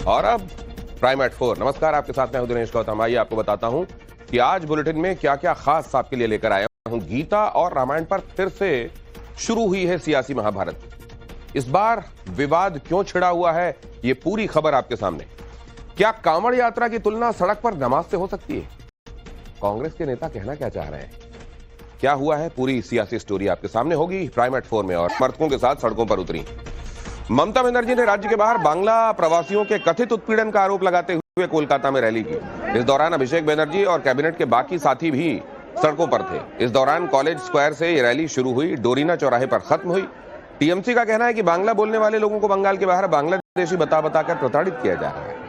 और अब prime eight 4। नमस्कार, आपके साथ मैं हूं दिनेश गौतम। आइए आपको बताता हूं कि आज बुलेटिन में क्या क्या खास आपके लिए लेकर आया हूं। गीता और रामायण पर फिर से शुरू हुई है सियासी महाभारत। इस बार विवाद क्यों छिड़ा हुआ है, ये पूरी खबर आपके सामने। क्या कांवड़ यात्रा की तुलना सड़क पर नमाज से हो सकती है? कांग्रेस के नेता कहना क्या चाह रहे हैं? क्या हुआ है, पूरी सियासी स्टोरी आपके सामने होगी प्राइम एट 4 में। और समर्थकों के साथ सड़कों पर उतरी ममता बनर्जी ने राज्य के बाहर बांग्ला प्रवासियों के कथित उत्पीड़न का आरोप लगाते हुए कोलकाता में रैली की। इस दौरान अभिषेक बनर्जी और कैबिनेट के बाकी साथी भी सड़कों पर थे। इस दौरान कॉलेज स्क्वायर से ये रैली शुरू हुई, डोरीना चौराहे पर खत्म हुई। टीएमसी का कहना है कि बांग्ला बोलने वाले लोगों को बंगाल के बाहर बांग्लादेशी बता बताकर प्रताड़ित किया जा रहा है।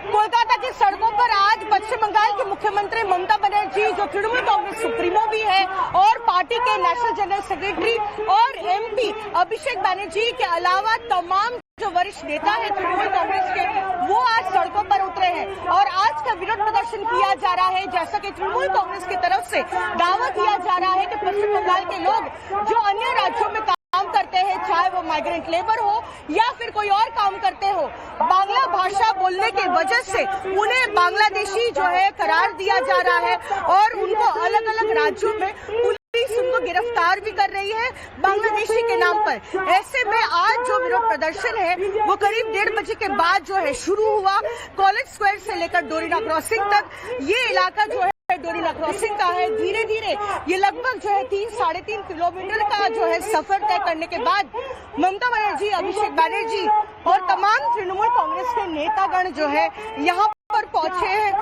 कोलकाता की सड़कों पर आज पश्चिम बंगाल की मुख्यमंत्री ममता बनर्जी, जो तृणमूल कांग्रेस सुप्रीमो भी है, और पार्टी के नेशनल जनरल सेक्रेटरी और एमपी अभिषेक बनर्जी के अलावा तमाम जो वरिष्ठ नेता है तृणमूल कांग्रेस के, वो आज सड़कों पर उतरे हैं और आज का विरोध प्रदर्शन किया जा रहा है। जैसा कि तृणमूल कांग्रेस की तरफ से दावा किया जा रहा है कि पश्चिम बंगाल के लोग जो अन्य राज्यों में काम करते हैं, चाहे वो माइग्रेंट लेबर हो या फिर कोई और काम करते हो, बांग्ला भाषा बोलने की वजह से उन्हें बांग्लादेशी जो है करार दिया जा रहा है और उनको अलग अलग राज्यों में पुलिस उनको गिरफ्तार भी कर रही है बांग्लादेशी के नाम पर। ऐसे में आज जो विरोध प्रदर्शन है वो करीब 1:30 बजे के बाद जो है शुरू हुआ। कॉलेज स्क्वायर से लेकर डोरीना क्रॉसिंग तक ये इलाका जो है डोरीना क्रॉसिंग का है। धीरे धीरे ये लगभग जो है 3-3.5 किलोमीटर का जो है सफर तय करने के बाद ममता बनर्जी, अभिषेक बनर्जी और तमाम तृणमूल कांग्रेस के नेतागण जो है यहाँ पर पहुंचे हैं।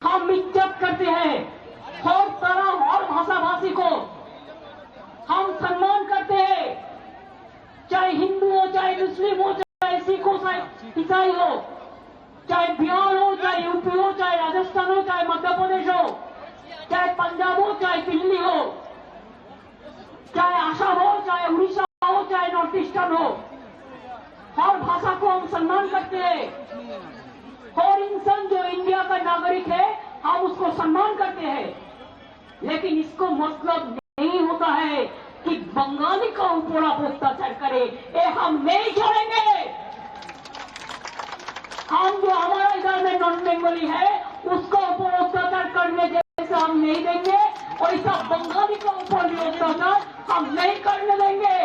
हम इज्जत करते हैं हर तरह और भाषा भाषी को हम सम्मान करते हैं, चाहे हिंदू हो, चाहे मुस्लिम हो, चाहे सिख हो, चाहे ईसाई हो, चाहे बिहार हो, चाहे यूपी हो, चाहे राजस्थान हो, चाहे मध्य प्रदेश हो, चाहे पंजाब हो, चाहे दिल्ली हो, चाहे आसाम हो, चाहे उड़ीसा हो, चाहे नॉर्थ ईस्टर्न हो, हर भाषा को हम सम्मान करते हैं। हर इंसान जो इंडिया का नागरिक है हम उसको सम्मान करते हैं, लेकिन इसको मतलब नहीं होता है कि बंगाली का ऊपर आप अत्याचार करे, ये हम नहीं छोड़ेंगे। हम जो हमारा इधर में नॉन बंगाली है उसको ऊपर अत्याचार करने जैसे हम नहीं देंगे, और ऐसा बंगाली का ऊपर भी अत्याचार हम नहीं करने देंगे।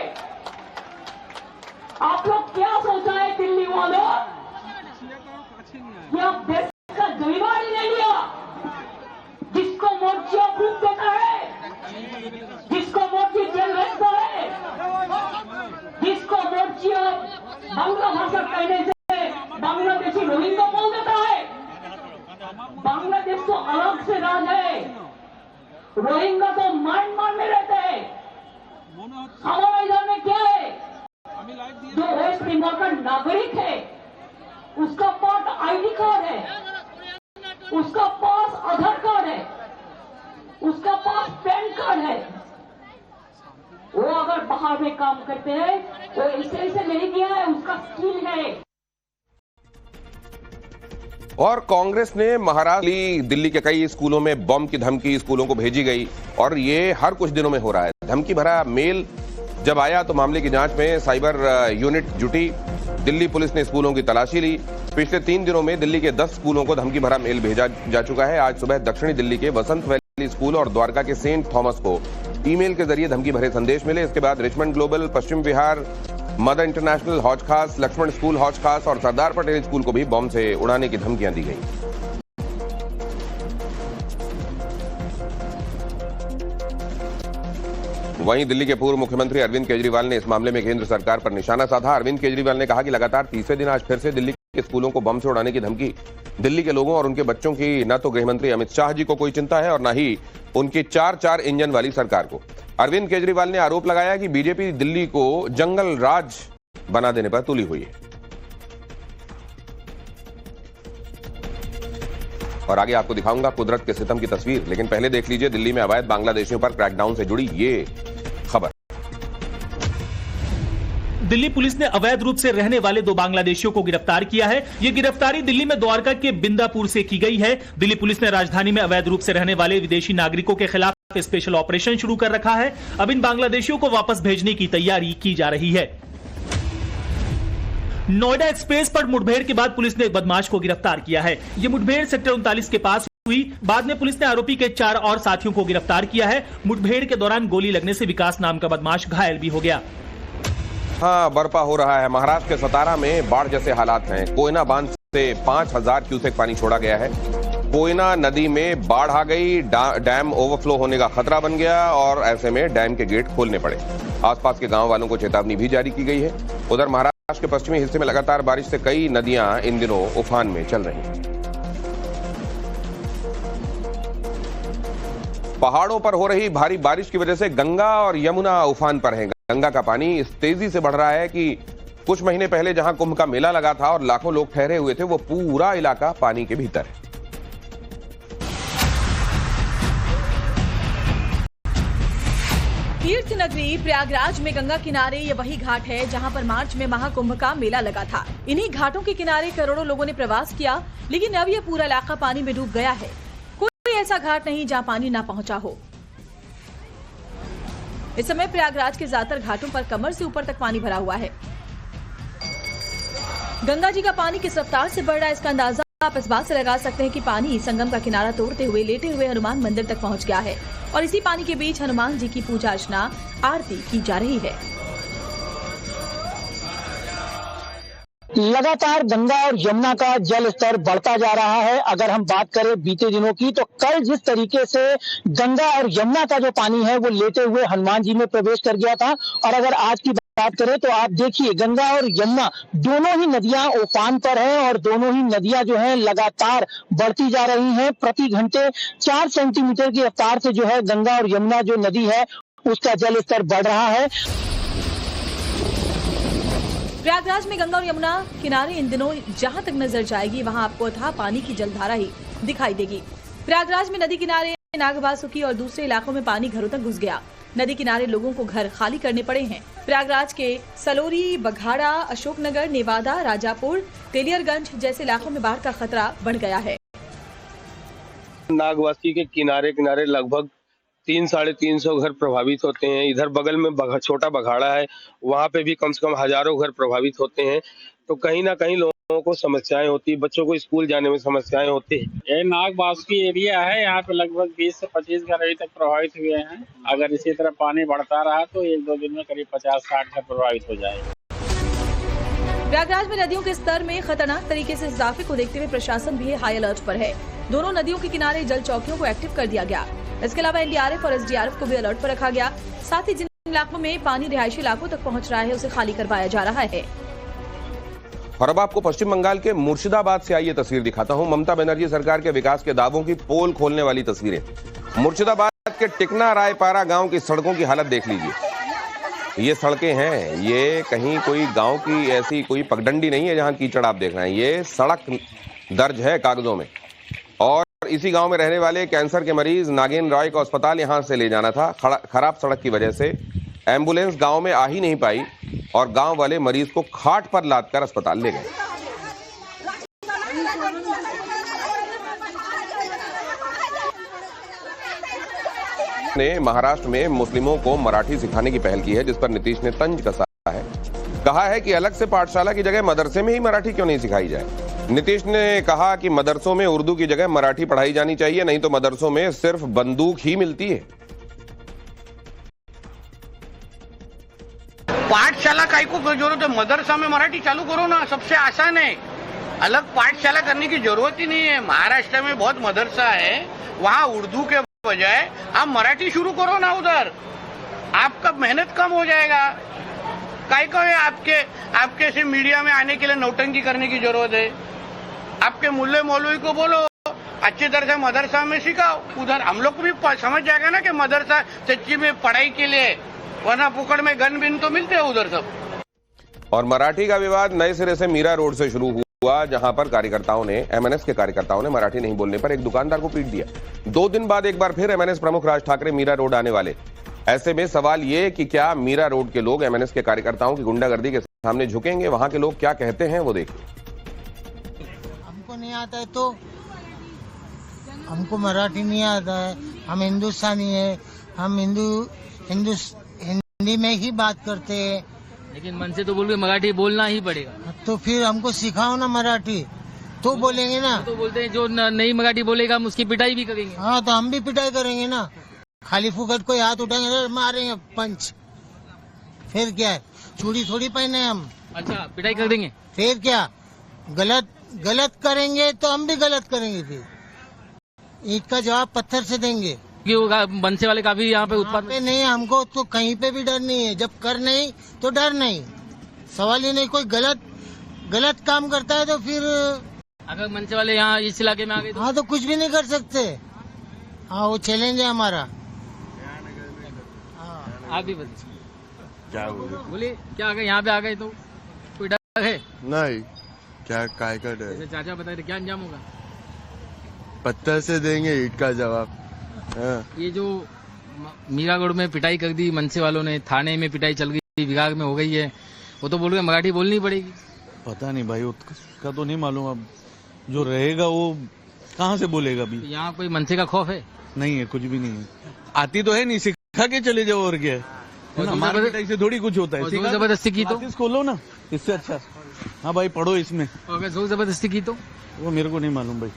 आप लोग क्या सोचा है दिल्ली वालों, यह देश का जिम्मेदारी ले लिया, जिसको मर्जी अप्रूव देता है, जिसको मर्जी जेल भेजता है, जिसको मर्जी बांग्ला भाषा कहने से बांग्लादेशी रोहिंग्या बोल देता है। बांग्लादेश तो अलग से राज है, रोहिंग्या तो म्यांमार में रहते हैं। हमारा इधर में क्या है, जो वेस्ट बंगाल का नागरिक है उसका पास आईडी कार्ड है, उसका पास आधार कार्ड है, उसका पास पैन कार्ड है। वो अगर बाहर में काम करते हैं वो ऐसे नहीं किया है, उसका स्किल है। और कांग्रेस ने महाराष्ट्र दिल्ली के कई स्कूलों में बम की धमकी स्कूलों को भेजी गई और ये हर कुछ दिनों में हो रहा है। धमकी भरा मेल जब आया तो मामले की जांच में साइबर यूनिट जुटी। दिल्ली पुलिस ने स्कूलों की तलाशी ली। पिछले 3 दिनों में दिल्ली के 10 स्कूलों को धमकी भरा मेल भेजा जा चुका है। आज सुबह दक्षिणी दिल्ली के वसंत वैली स्कूल और द्वारका के सेंट थॉमस को ईमेल के जरिए धमकी भरे संदेश मिले। इसके बाद Richmond global, Paschim Vihar, mother international हौज खास, लक्ष्मण स्कूल हौज खास और सरदार पटेल स्कूल को भी बम से उड़ाने की धमकियां दी गई। वहीं दिल्ली के पूर्व मुख्यमंत्री अरविंद केजरीवाल ने इस मामले में केंद्र सरकार पर निशाना साधा। अरविंद केजरीवाल ने कहा कि लगातार तीसरे दिन आज फिर से दिल्ली के स्कूलों को बम से उड़ाने की धमकी। दिल्ली के लोगों और उनके बच्चों की न तो गृहमंत्री अमित शाह जी को कोई चिंता है और न ही उनकी 4 इंजन वाली सरकार को। अरविंद केजरीवाल ने आरोप लगाया कि बीजेपी दिल्ली को जंगल राज बना देने पर तुली हुई है। और आगे आपको दिखाऊंगा कुदरत के सितम की तस्वीर, लेकिन पहले देख लीजिए दिल्ली में अवैध बांग्लादेशियों पर क्रैकडाउन से जुड़ी ये खबर। दिल्ली पुलिस ने अवैध रूप से रहने वाले 2 बांग्लादेशियों को गिरफ्तार किया है। ये गिरफ्तारी दिल्ली में द्वारका के बिंदापुर से की गई है। दिल्ली पुलिस ने राजधानी में अवैध रूप से रहने वाले विदेशी नागरिकों के खिलाफ स्पेशल ऑपरेशन शुरू कर रखा है। अब इन बांग्लादेशियों को वापस भेजने की तैयारी की जा रही है। नोएडा एक्सप्रेस पर मुठभेड़ के बाद पुलिस ने एक बदमाश को गिरफ्तार किया है। यह मुठभेड़ सेक्टर 39 के पास हुई। बाद में पुलिस ने आरोपी के 4 और साथियों को गिरफ्तार किया है। मुठभेड़ के दौरान गोली लगने से विकास नाम का बदमाश घायल भी हो गया। हाँ, बर्पा हो रहा है। महाराष्ट्र के सतारा में बाढ़ जैसे हालात हैं। कोयना बांध से 5000 क्यूसेक पानी छोड़ा गया है। कोयना नदी में बाढ़ आ गई, डैम ओवरफ्लो होने का खतरा बन गया और ऐसे में डैम के गेट खोलने पड़े। आसपास के गांव वालों को चेतावनी भी जारी की गई है। उधर महाराष्ट्र के पश्चिमी हिस्से में लगातार बारिश से कई नदियां इन दिनों उफान में चल रही हैं। पहाड़ों पर हो रही भारी बारिश की वजह से गंगा और यमुना उफान पर है। गंगा का पानी इस तेजी से बढ़ रहा है कि कुछ महीने पहले जहां कुंभ का मेला लगा था और लाखों लोग ठहरे हुए थे, वो पूरा इलाका पानी के भीतर है। तीर्थ नगरी प्रयागराज में गंगा किनारे ये वही घाट है जहां पर मार्च में महाकुंभ का मेला लगा था। इन्हीं घाटों के किनारे करोड़ों लोगों ने प्रवास किया, लेकिन अब ये पूरा इलाका पानी में डूब गया है। कोई ऐसा घाट नहीं जहां पानी ना पहुंचा हो। इस समय प्रयागराज के ज्यादातर घाटों पर कमर से ऊपर तक पानी भरा हुआ है। गंगा जी का पानी किस रफ्तार से बढ़ रहा है, इसका अंदाजा आप इस बात से लगा सकते हैं कि पानी संगम का किनारा तोड़ते हुए लेटे हुए हनुमान मंदिर तक पहुंच गया है और इसी पानी के बीच हनुमान जी की पूजा अर्चना, आरती की जा रही है। लगातार गंगा और यमुना का जल स्तर बढ़ता जा रहा है। अगर हम बात करें बीते दिनों की, तो कल जिस तरीके से गंगा और यमुना का जो पानी है वो लेते हुए हनुमान जी में प्रवेश कर गया था, और अगर आज की बात करें तो आप देखिए गंगा और यमुना दोनों ही नदियां उफान पर हैं और दोनों ही नदियां जो हैं लगातार बढ़ती जा रही हैं। प्रति घंटे 4 सेंटीमीटर की रफ्तार से जो है गंगा और यमुना जो नदी है उसका जल स्तर बढ़ रहा है। प्रयागराज में गंगा और यमुना किनारे इन दिनों जहां तक नजर जाएगी वहां आपको अथाह पानी की जलधारा ही दिखाई देगी। प्रयागराज में नदी किनारे नागवासुकी और दूसरे इलाकों में पानी घरों तक घुस गया। नदी किनारे लोगों को घर खाली करने पड़े हैं। प्रयागराज के सलोरी, बघाड़ा, अशोकनगर, नेवादा, राजापुर, तेलियरगंज जैसे इलाकों में बाढ़ का खतरा बढ़ गया है। नागवासी के किनारे किनारे लगभग 300-350 घर प्रभावित होते हैं। इधर बगल में छोटा बघाड़ा है, वहाँ पे भी कम से कम हजारों घर प्रभावित होते हैं। तो कहीं ना कहीं लोगों को समस्याएं होती है, बच्चों को स्कूल जाने में समस्याएं होती है। ये नागवासुकी एरिया है, यहाँ पे लगभग 20 से 25 घर अभी तक प्रभावित हुए हैं। अगर इसी तरह पानी बढ़ता रहा तो 1-2 दिन में करीब 50-60 घर प्रभावित हो जाएंगे। प्रयागराज में नदियों के स्तर में खतरनाक तरीके से इजाफे को देखते हुए प्रशासन भी हाई अलर्ट पर है। दोनों नदियों के किनारे जल चौकियों को एक्टिव कर दिया गया। इसके अलावा एनडीआरएफ और एसडीआरएफ को भी अलर्ट पर रखा गया। साथ ही जिन इलाकों में पानी रिहायशी इलाकों तक पहुंच रहा है उसे खाली करवाया जा रहा है। और अब आपको पश्चिम बंगाल के मुर्शिदाबाद से आई ये तस्वीर दिखाता हूं। ममता बनर्जी सरकार के विकास के दावों की पोल खोलने वाली तस्वीरें। मुर्शिदाबाद के टिकना रायपारा गांव की सड़कों की हालत देख लीजिए। ये सड़कें हैं, ये कहीं कोई गांव की ऐसी कोई पगडंडी नहीं है जहां कीचड़ आप देख रहे हैं। ये सड़क दर्ज है कागजों में। और इसी गांव में रहने वाले कैंसर के मरीज नागेन रॉय को अस्पताल यहां से ले जाना था। खराब सड़क की वजह से एम्बुलेंस गांव में आ ही नहीं पाई और गांव वाले मरीज को खाट पर लादकर अस्पताल ले गए। ने महाराष्ट्र में मुस्लिमों को मराठी सिखाने की पहल की है, जिस पर नीतीश ने तंज कसा है। कहा है कि अलग से पाठशाला की जगह मदरसे में ही मराठी क्यों नहीं सिखाई जाए। नीतीश ने कहा कि मदरसों में उर्दू की जगह मराठी पढ़ाई जानी चाहिए, नहीं तो मदरसों में सिर्फ बंदूक ही मिलती है। पाठशाला काय को जरूरत है, मदरसा में मराठी चालू करो ना, सबसे आसान है। अलग पाठशाला करने की जरूरत ही नहीं है। महाराष्ट्र में बहुत मदरसा है, वहाँ उर्दू के बजाय आप मराठी शुरू करो ना। उधर आपका मेहनत कम हो जाएगा। काय को है आपके से मीडिया में आने के लिए नौटंकी करने की जरूरत है। आपके मुल्ले मौलवी को बोलो अच्छी तरह से मदरसा में सिखाओ। उधर हम लोग को भी समझ जाएगा ना कि मदरसा सच्ची में पढ़ाई के लिए, वरना पुकड़ में गन बिन तो मिलते हैं उधर सब। और मराठी का विवाद नए सिरे से मीरा रोड से शुरू हुआ, जहां पर कार्यकर्ताओं ने, एमएनएस के कार्यकर्ताओं ने मराठी नहीं बोलने पर एक दुकानदार को पीट दिया। 2 दिन बाद एक बार फिर एमएनएस प्रमुख राज ठाकरे मीरा रोड आने वाले। ऐसे में सवाल ये कि क्या मीरा रोड के लोग एमएनएस के कार्यकर्ताओं की गुंडागर्दी के सामने झुकेंगे। वहां के लोग क्या कहते हैं वो देखिए। हमको नहीं आता है तो हमको मराठी नहीं आता है, हम हिंदुस्तानी है, हम हिंदी में ही बात करते हैं। लेकिन मन से तो बोल के मराठी बोलना ही पड़ेगा। तो फिर हमको सिखाओ ना मराठी, तो बोलेंगे ना। तो बोलते हैं जो नई मराठी बोलेगा हम उसकी पिटाई भी करेंगे। हाँ, तो हम भी पिटाई करेंगे ना। खाली फुकट कोई हाथ उठाएंगे मारेंगे पंच, फिर क्या है, चूड़ी थोड़ी पहने हम। अच्छा, पिटाई कर देंगे फिर क्या, गलत करेंगे तो हम भी गलत करेंगे। फिर ईंट का जवाब पत्थर से देंगे। मनसे वाले काफी यहाँ पे उत्पाद पे नहीं, हमको तो कहीं पे भी डर नहीं है। जब कर नहीं तो डर नहीं, सवाल ही नहीं। कोई गलत काम करता है तो फिर अगर मनसे वाले यहाँ इस इलाके में आ गए तो हाँ, तो कुछ भी नहीं कर सकते। हाँ, वो चैलेंज है हमारा। आप भी बताइए क्या बोलिए, क्या आ गए यहाँ पे आ गए तो कोई डर है? नहीं, क्या काय का डर? जैसे चाचा बताए थे, क्या अंजाम होगा? पत्थर से देंगे ईंट का जवाब। ये जो मीरागढ़ में पिटाई कर दी मनसे वालों ने, थाने में पिटाई चल गई, विभाग में हो गई है, वो तो बोल रहे मराठी बोलनी पड़ेगी। पता नहीं भाई, उसका तो नहीं मालूम। अब जो रहेगा वो कहाँ से बोलेगा अभी? यहाँ कोई मनसे का खौफ है? नहीं है, कुछ भी नहीं है। आती तो है नहीं, सिखा के चले जाओ और क्या है। पिटाई से थोड़ी कुछ होता है। जबरदस्ती की तो खोलो ना, इससे अच्छा। हाँ भाई, पढ़ो इसमें। अगर जोर जबरदस्ती की तो वो मेरे को नहीं मालूम भाई,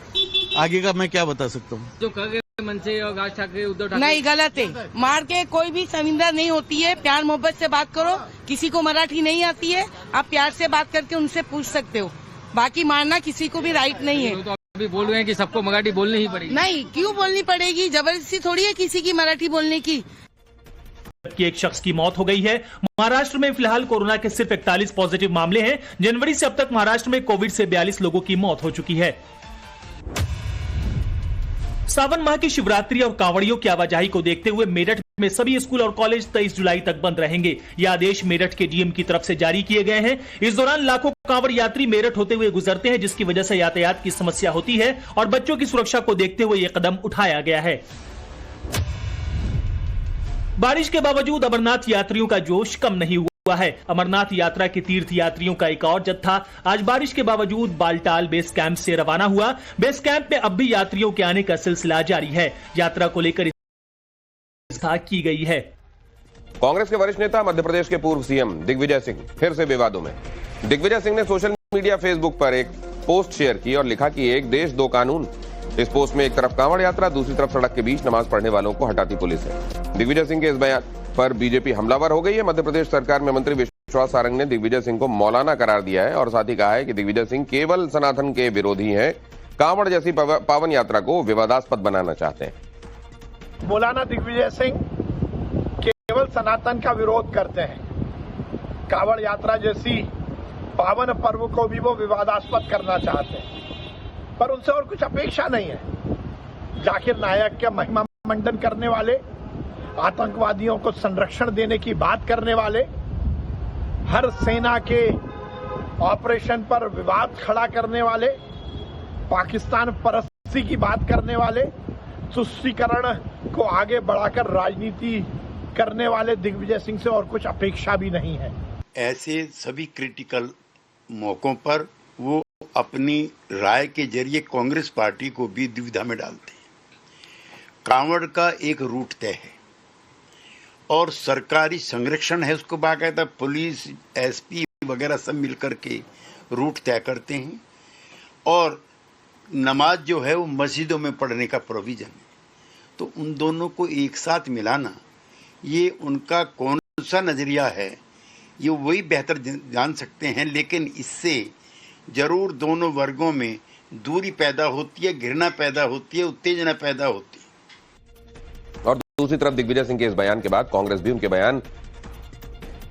आगे का मैं क्या बता सकता हूँ। जो कर गए मनसे और राज ठाकरे, उद्धव ठाकरे, नहीं, गलत है। मार के कोई भी संविदा नहीं होती है। प्यार मोहब्बत से बात करो। किसी को मराठी नहीं आती है, आप प्यार से बात करके उनसे पूछ सकते हो। बाकी मारना किसी को भी राइट नहीं है। तो अभी बोल रहे हैं कि सबको मराठी बोलनी ही पड़ेगी। नहीं, क्यों बोलनी पड़ेगी? जबरदस्ती थोड़ी है किसी की मराठी बोलने की। कि एक शख्स की मौत हो गई है। महाराष्ट्र में फिलहाल कोरोना के सिर्फ 41 पॉजिटिव मामले हैं। जनवरी से अब तक महाराष्ट्र में कोविड से 42 लोगों की मौत हो चुकी है। सावन माह की शिवरात्रि और कांवड़ियों की आवाजाही को देखते हुए मेरठ में सभी स्कूल और कॉलेज 23 जुलाई तक बंद रहेंगे। ये आदेश मेरठ के डीएम की तरफ से जारी किए गए हैं। इस दौरान लाखों कांवड़ यात्री मेरठ होते हुए गुजरते हैं, जिसकी वजह से यातायात की समस्या होती है और बच्चों की सुरक्षा को देखते हुए यह कदम उठाया गया है। बारिश के बावजूद अमरनाथ यात्रियों का जोश कम नहीं हुआ है। अमरनाथ यात्रा के तीर्थ यात्रियों का एक और जत्था आज बारिश के बावजूद बालटाल बेस कैंप से रवाना हुआ। बेस कैंप में अब भी यात्रियों के आने का सिलसिला जारी है। यात्रा को लेकर व्यवस्था की गई है। कांग्रेस के वरिष्ठ नेता मध्य प्रदेश के पूर्व सीएम दिग्विजय सिंह फिर से विवादों में। दिग्विजय सिंह ने सोशल मीडिया फेसबुक पर एक पोस्ट शेयर की और लिखा कि एक देश दो कानून। इस पोस्ट में एक तरफ कांवड़ यात्रा, दूसरी तरफ सड़क के बीच नमाज पढ़ने वालों को हटाती पुलिस है। दिग्विजय सिंह के इस बयान पर बीजेपी हमलावर हो गई है। मध्य प्रदेश सरकार में मंत्री विश्वास सारंग ने दिग्विजय सिंह को मौलाना करार दिया है और साथ ही कहा है कि दिग्विजय सिंह केवल सनातन के विरोधी हैं, कांवड़ जैसी पावन यात्रा को विवादास्पद बनाना चाहते हैं। मौलाना दिग्विजय सिंह केवल सनातन का विरोध करते हैं, कांवड़ यात्रा जैसी पावन पर्व को भी वो विवादास्पद करना चाहते हैं, पर उनसे और कुछ अपेक्षा नहीं है। जाकिर नायक के महिमा मंडन करने वाले, आतंकवादियों को संरक्षण देने की बात करने वाले, हर सेना के ऑपरेशन पर विवाद खड़ा करने वाले, पाकिस्तान परस्ती की बात करने वाले, तुष्टीकरण को आगे बढ़ाकर राजनीति करने वाले दिग्विजय सिंह से और कुछ अपेक्षा भी नहीं है। ऐसे सभी क्रिटिकल मौकों पर वो अपनी राय के जरिए कांग्रेस पार्टी को भी दुविधा में डालते हैं। कांवड़ का एक रूट तय है और सरकारी संरक्षण है, उसको बाकायदा पुलिस, एसपी वगैरह सब मिलकर के रूट तय करते हैं और नमाज जो है वो मस्जिदों में पढ़ने का प्रोविजन है। तो उन दोनों को एक साथ मिलाना, ये उनका कौन सा नजरिया है ये वही बेहतर जान सकते हैं, लेकिन इससे जरूर दोनों वर्गों में दूरी पैदा होती है, घृणा पैदा होती है, उत्तेजना पैदा होती है। और दूसरी तरफ दिग्विजय सिंह के इस बयान के बाद कांग्रेस भी उनके बयान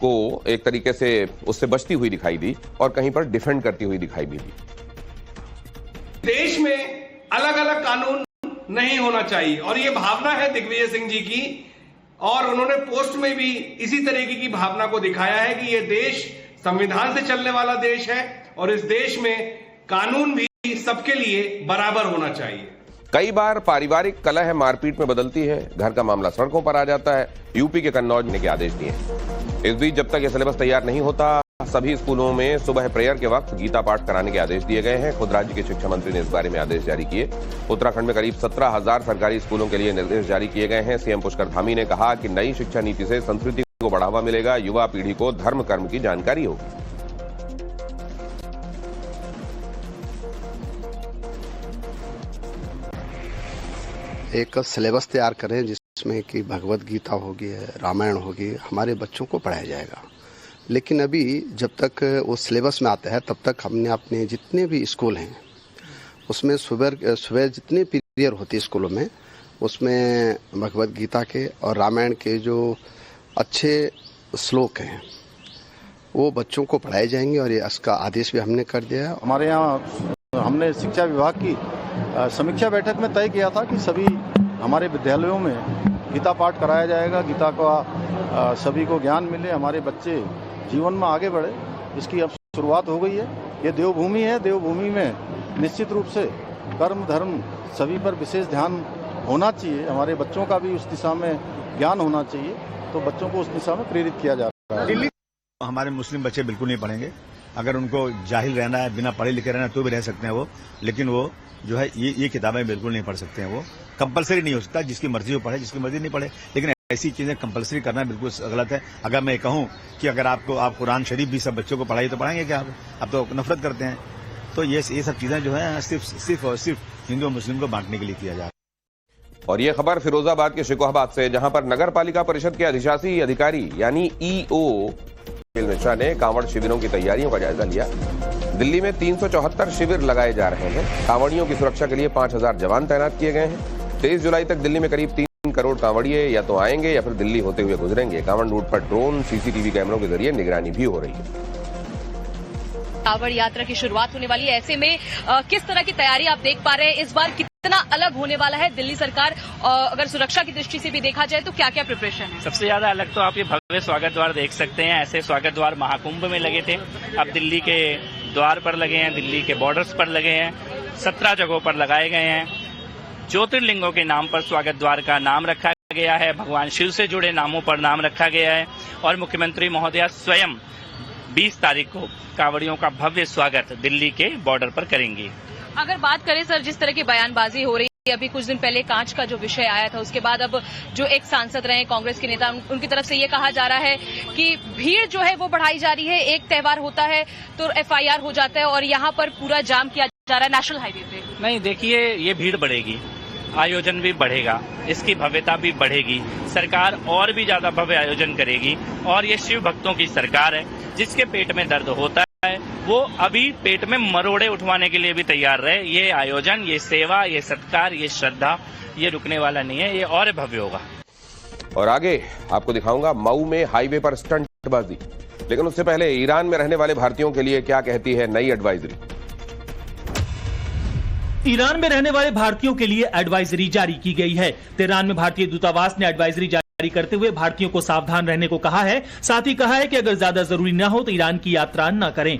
को एक तरीके से उससे बचती हुई दिखाई दी और कहीं पर डिफेंड करती हुई दिखाई भी दी। देश में अलग अलग कानून नहीं होना चाहिए और ये भावना है दिग्विजय सिंह जी की, और उन्होंने पोस्ट में भी इसी तरीके की भावना को दिखाया है कि ये देश संविधान से चलने वाला देश है और इस देश में कानून भी सबके लिए बराबर होना चाहिए। कई बार पारिवारिक कलह मारपीट में बदलती है, घर का मामला सड़कों पर आ जाता है। यूपी के कन्नौज ने के आदेश दिए। इस बीच जब तक यह सिलेबस तैयार नहीं होता सभी स्कूलों में सुबह प्रेयर के वक्त गीता पाठ कराने के आदेश दिए गए हैं। खुद राज्य के शिक्षा मंत्री ने इस बारे में आदेश जारी किए। उत्तराखंड में करीब 17,000 सरकारी स्कूलों के लिए निर्देश जारी किए गए हैं। सीएम पुष्कर धामी ने कहा कि नई शिक्षा नीति से संस्कृति को बढ़ावा मिलेगा, युवा पीढ़ी को धर्म कर्म की जानकारी होगी। एक सिलेबस तैयार करें जिसमें कि भगवत गीता होगी, रामायण होगी, हमारे बच्चों को पढ़ाया जाएगा। लेकिन अभी जब तक वो सिलेबस में आता है तब तक हमने अपने जितने भी स्कूल हैं उसमें सुबह जितने पीरियड होती है स्कूलों में उसमें भगवत गीता के और रामायण के जो अच्छे श्लोक हैं वो बच्चों को पढ़ाए जाएंगे और ये इसका आदेश भी हमने कर दिया है। हमारे यहाँ हमने शिक्षा विभाग की समीक्षा बैठक में तय किया था कि सभी हमारे विद्यालयों में गीता पाठ कराया जाएगा, गीता का सभी को ज्ञान मिले, हमारे बच्चे जीवन में आगे बढ़े। इसकी अब शुरुआत हो गई है। ये देवभूमि है, देवभूमि में निश्चित रूप से कर्म धर्म सभी पर विशेष ध्यान होना चाहिए। हमारे बच्चों का भी उस दिशा में ज्ञान होना चाहिए, तो बच्चों को उस दिशा में प्रेरित किया जा रहा है। हमारे मुस्लिम बच्चे बिल्कुल नहीं पढ़ेंगे। अगर उनको जाहिल रहना है, बिना पढ़े लिखे रहना है तो भी रह सकते हैं वो, लेकिन वो जो है ये किताबें बिल्कुल नहीं पढ़ सकते हैं। वो कंपलसरी नहीं हो सकता, जिसकी मर्जी वो पढ़े, जिसकी मर्जी नहीं पढ़े। लेकिन ऐसी चीजें कंपलसरी करना बिल्कुल गलत है। अगर मैं कहूं कि अगर आप कुरान शरीफ भी सब बच्चों को पढ़ाइए तो पढ़ाएंगे क्या? आप तो नफरत करते हैं। तो ये सब चीजें जो है सिर्फ हिंदू और मुस्लिम को बांटने के लिए किया जा रहा है। और ये खबर फिरोजाबाद के शिकोहाबाद से, जहां पर नगर पालिका परिषद के अधिशासी अधिकारी यानी ईओ मिश्रा ने कांवड़ शिविरों की तैयारियों का जायजा लिया। दिल्ली में 374 शिविर लगाए जा रहे हैं। कांवड़ियों की सुरक्षा के लिए 5,000 जवान तैनात किए गए हैं। 23 जुलाई तक दिल्ली में करीब 3 करोड़ कांवड़िए या तो आएंगे या फिर दिल्ली होते हुए गुजरेंगे। कांवड़ रूट पर ड्रोन, सीसीटीवी कैमरों के जरिए निगरानी भी हो रही है। कांवड़ यात्रा की शुरुआत होने वाली है, ऐसे में किस तरह की तैयारी आप देख पा रहे हैं? इस बार कितना अलग होने वाला है दिल्ली सरकार? अगर सुरक्षा की दृष्टि से भी देखा जाए तो क्या क्या प्रिपरेशन है? सबसे ज्यादा अलग तो आप ये भव्य स्वागत द्वार देख सकते हैं। ऐसे स्वागत द्वार महाकुंभ में लगे थे, अब दिल्ली के द्वार पर लगे हैं, दिल्ली के बॉर्डर्स पर लगे हैं, 17 जगहों पर लगाए गए हैं। ज्योतिर्लिंगों के नाम पर स्वागत द्वार का नाम रखा गया है, भगवान शिव से जुड़े नामों पर नाम रखा गया है और मुख्यमंत्री महोदया स्वयं 20 तारीख को कांवड़ियों का भव्य स्वागत दिल्ली के बॉर्डर पर करेंगी। अगर बात करें सर, जिस तरह की बयानबाजी हो रही है, अभी कुछ दिन पहले कांच का जो विषय आया था, उसके बाद अब जो एक सांसद रहे कांग्रेस के नेता, उनकी तरफ से ये कहा जा रहा है कि भीड़ जो है वो बढ़ाई जा रही है। एक त्योहार होता है तो एफआईआर हो जाता है और यहाँ पर पूरा जाम किया जा रहा है नेशनल हाईवे पे। नहीं, देखिए ये भीड़ बढ़ेगी, आयोजन भी बढ़ेगा, इसकी भव्यता भी बढ़ेगी, सरकार और भी ज्यादा भव्य आयोजन करेगी। और ये शिव भक्तों की सरकार है, जिसके पेट में दर्द होता है वो अभी पेट में मरोड़े उठवाने के लिए भी तैयार रहे। ये आयोजन, ये सेवा, ये सत्कार, ये श्रद्धा, ये रुकने वाला नहीं है, ये और भव्य होगा। और आगे आपको दिखाऊंगा मऊ में हाईवे पर स्टंटबाजी। लेकिन उससे पहले ईरान में रहने वाले भारतीयों के लिए क्या कहती है नई एडवाइजरी। ईरान में रहने वाले भारतीयों के लिए एडवाइजरी जारी की गई है। तेहरान में भारतीय दूतावास ने एडवाइजरी जारी करते हुए भारतीयों को सावधान रहने को कहा है। साथ ही कहा है कि अगर ज्यादा जरूरी न हो तो ईरान की यात्रा न करें।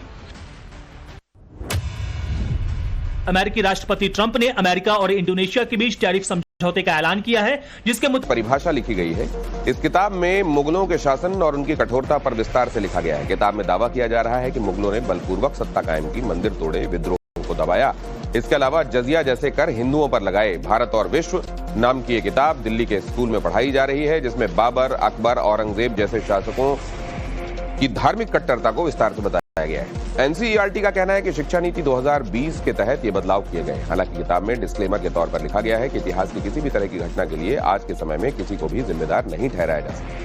अमेरिकी राष्ट्रपति ट्रंप ने अमेरिका और इंडोनेशिया के बीच टैरिफ समझौते का ऐलान किया है, जिसके परिभाषा लिखी गई है। इस किताब में मुगलों के शासन और उनकी कठोरता पर विस्तार से लिखा गया है। किताब में दावा किया जा रहा है कि मुगलों ने बलपूर्वक सत्ता कायम की, मंदिर तोड़े, विद्रोह को दबाया। इसके अलावा जजिया जैसे कर हिंदुओं पर लगाए। भारत और विश्व नाम की ये किताब दिल्ली के स्कूल में पढ़ाई जा रही है, जिसमें बाबर, अकबर, औरंगजेब जैसे शासकों की धार्मिक कट्टरता को विस्तार से बताया गया है। एनसीईआरटी का कहना है कि शिक्षा नीति 2020 के तहत ये बदलाव किए गए। हालांकि किताब में डिस्क्लेमर के तौर पर लिखा गया है कि इतिहास की किसी भी तरह की घटना के लिए आज के समय में किसी को भी जिम्मेदार नहीं ठहराया जा सकता।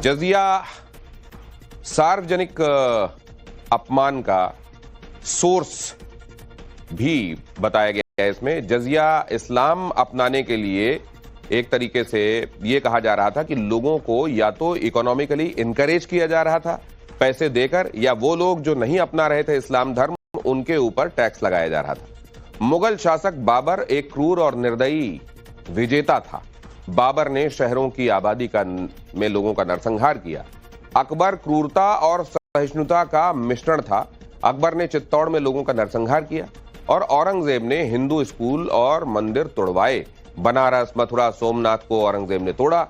जजिया सार्वजनिक अपमान का सोर्स भी बताया गया है। इसमें जजिया इस्लाम अपनाने के लिए एक तरीके से यह कहा जा रहा था कि लोगों को या तो इकोनॉमिकली इनकरेज किया जा रहा था पैसे देकर, या वो लोग जो नहीं अपना रहे थे इस्लाम धर्म उनके ऊपर टैक्स लगाया जा रहा था। मुगल शासक बाबर एक क्रूर और निर्दयी विजेता था। बाबर ने शहरों की आबादी में लोगों का नरसंहार किया। अकबर क्रूरता और सहिष्णुता का मिश्रण था। अकबर ने चित्तौड़ में लोगों का नरसंहार किया और औरंगजेब ने हिंदू स्कूल और मंदिर तोड़वाए। बनारस, मथुरा, सोमनाथ को औरंगजेब ने तोड़ा।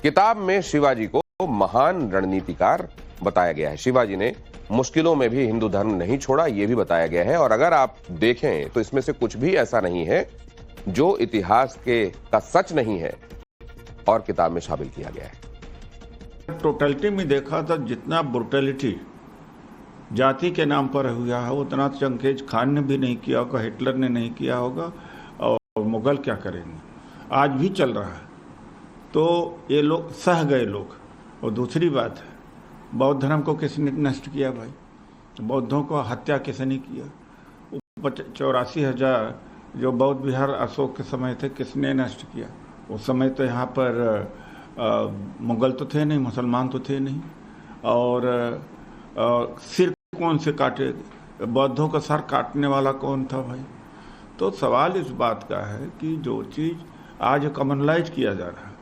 किताब में शिवाजी को महान रणनीतिकार बताया गया है। शिवाजी ने मुश्किलों में भी हिंदू धर्म नहीं छोड़ा, यह भी बताया गया है। और अगर आप देखें तो इसमें से कुछ भी ऐसा नहीं है जो इतिहास का सच नहीं है और किताब में शामिल किया गया है। टोटलिटी में देखा तो जितना ब्रुटलिटी जाति के नाम पर हुआ है उतना चंगेज खान ने भी नहीं किया होगा, हिटलर ने नहीं किया होगा, और मुगल क्या करेंगे, आज भी चल रहा है। तो ये लोग सह गए लोग। और दूसरी बात है, बौद्ध धर्म को किसने नष्ट किया भाई? बौद्धों को हत्या किसने किया? 84,000 जो बौद्ध विहार अशोक के समय थे किसने नष्ट किया? उस समय तो यहाँ पर मुगल तो थे नहीं, मुसलमान तो थे नहीं। और सिर कौन से काटे? बौद्धों का सर काटने वाला कौन था भाई? तो सवाल इस बात का है कि जो चीज़ आज कॉमनलाइज किया जा रहा है,